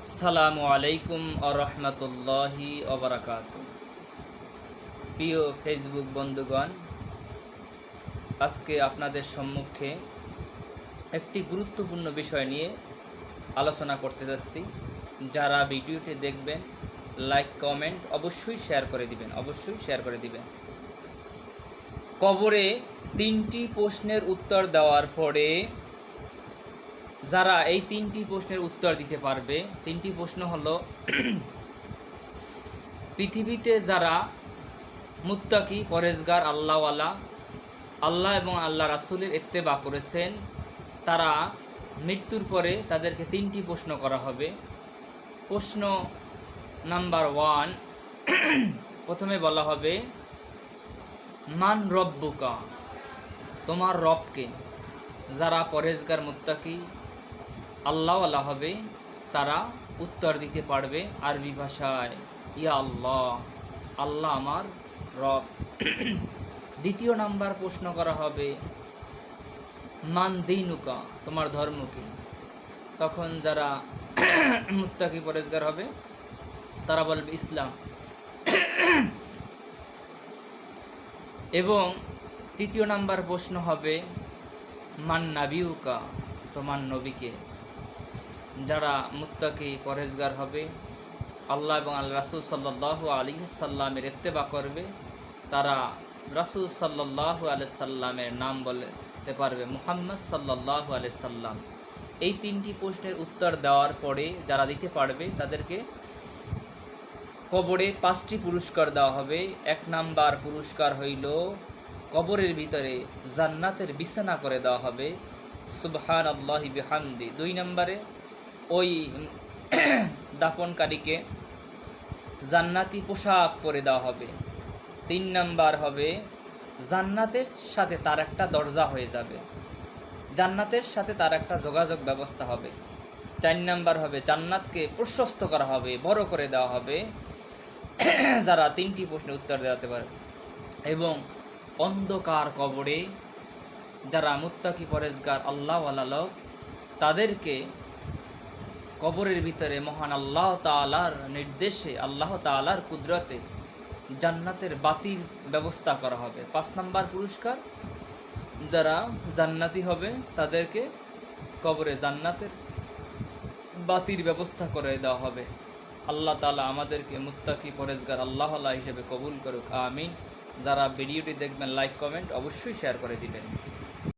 আসসালামু আলাইকুম আরহামতুল্লাহি ওবারাকাত। প্রিয় ফেসবুক বন্ধুগণ, আজকে আপনাদের সম্মুখে একটি গুরুত্বপূর্ণ বিষয় নিয়ে আলোচনা করতে যাচ্ছি। যারা ভিডিওটি দেখবেন, লাইক কমেন্ট অবশ্যই শেয়ার করে দিবেন। কবরে 3টি প্রশ্নের উত্তর দেওয়ার পরে যারা এই 3টি প্রশ্নের উত্তর দিতে পারবে, 3টি প্রশ্ন হলো পৃথিবীতে যারা মুত্তাকি, পরেজগার, আল্লাহওয়ালা, আল্লাহ এবং আল্লাহ রাসূলের ইত্তেবা করেছেন, তারা মৃত্যুর পরে তাদেরকে 3টি প্রশ্ন করা হবে। প্রশ্ন নাম্বার 1, প্রথমে বলা হবে মান রব্বুকা, তোমার রবকে। যারা পরেজগার, মুত্তাকি, আল্লাহওয়ালা হবে তারা উত্তর দিতে পারবে আরবি ভাষায়, ইয়া আল্লাহ, আল্লাহ আমার রব। দ্বিতীয় নাম্বার প্রশ্ন করা হবে মান দীনুকা, তোমার ধর্ম কি। তখন যারা মুত্তাকি, পরেজগার হবে তারা বলবে ইসলাম। এবং তৃতীয় নাম্বার প্রশ্ন হবে মান নাবিউকা, তোমার নবীকে। যারা মুত্তাকি, পরেজগার হবে, আল্লাহ এবং আল্লাহ রাসূল সাল্লাল্লাহু আলাইহি সাল্লামের ইত্তেবা করবে, তারা রাসূল সাল্লাল্লাহু আলাইহি সাল্লামের নাম বলতে পারবে মুহাম্মদ সাল্লাল্লাহু আলাইহি সাল্লাম। এই 3টি প্রশ্নের উত্তর দেওয়ার পরে যারা দিতে পারবে তাদেরকে কবরে 5টি পুরস্কার দেওয়া হবে। 1 নাম্বার পুরস্কার হইল কবরের ভিতরে জান্নাতের বিছানা করে দেওয়া হবে, সুবহানাল্লাহি বিহামদি। 2 নম্বরে ওই দাফনকারীকে জান্নাতি পোশাক পরে দেওয়া হবে। 3 নাম্বার হবে জান্নাতের সাথে তার একটা দরজা হয়ে যাবে, জান্নাতের সাথে তার একটা যোগাযোগ ব্যবস্থা হবে। 4 নাম্বার হবে জান্নাতকে প্রশস্ত করা হবে, বড় করে দেওয়া হবে যারা 3টি প্রশ্নের উত্তর দেওয়াতে পারে। এবং অন্ধকার কবরে যারা মুত্তাকি, পরেজগার, আল্লাহওয়ালা লোক, তাদেরকে কবরের ভিতরে মহান আল্লাহ তাআলার নির্দেশে, আল্লাহ তাআলার কুদরতে জান্নাতের বাতির ব্যবস্থা করা হবে। 5 নাম্বার পুরস্কার, যারা জান্নাতি হবে তাদেরকে কবরে জান্নাতের বাতির ব্যবস্থা করে দেওয়া হবে। আল্লাহ তাআলা আমাদেরকে মুত্তাকি, পরেজগার, আল্লাহওয়ালা হিসেবে কবুল করুক, আমিন। যারা ভিডিওটি দেখবেন, লাইক কমেন্ট অবশ্যই শেয়ার করে দিবেন।